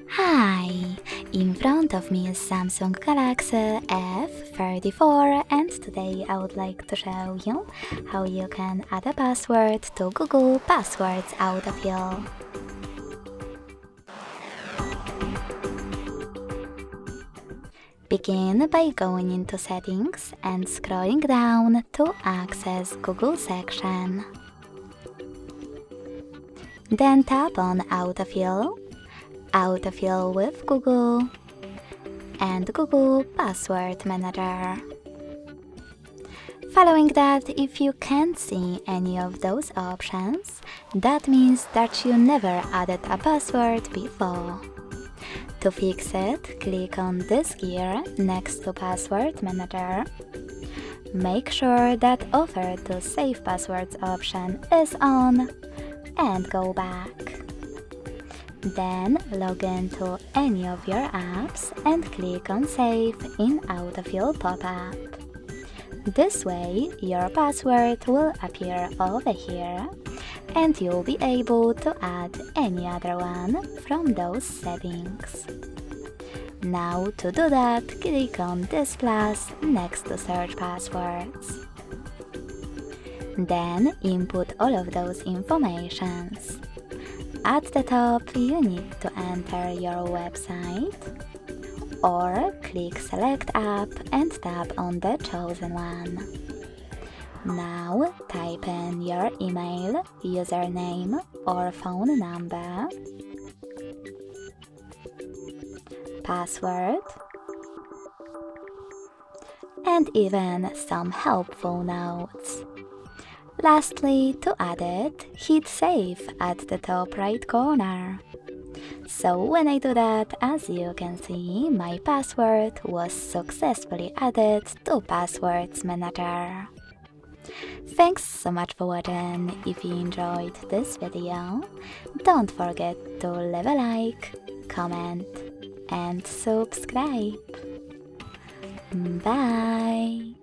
Hi! In front of me is Samsung Galaxy F34 and today I would like to show you how you can add a password to Google Passwords Autofill. Begin by going into Settings and scrolling down to access Google section. Then tap on Autofill, Autofill with Google, and Google Password Manager. Following that, if you can't see any of those options, that means that you never added a password before. To fix it, click on this gear next to Password Manager. Make sure that Offer to Save Passwords option is on and go back. Then log into any of your apps and click on Save in Autofill pop-up. This way, your password will appear over here and you'll be able to add any other one from those settings. Now to do that, click on this plus next to Search Passwords. Then input all of those informations. At the top, you need to enter your website, or click Select App and tap on the chosen one. Now type in your email, username or phone number, password, and even some helpful notes. Lastly, to add it, hit Save at the top right corner. So when I do that, as you can see, my password was successfully added to Passwords Manager. Thanks so much for watching. If you enjoyed this video, don't forget to leave a like, comment and subscribe. Bye!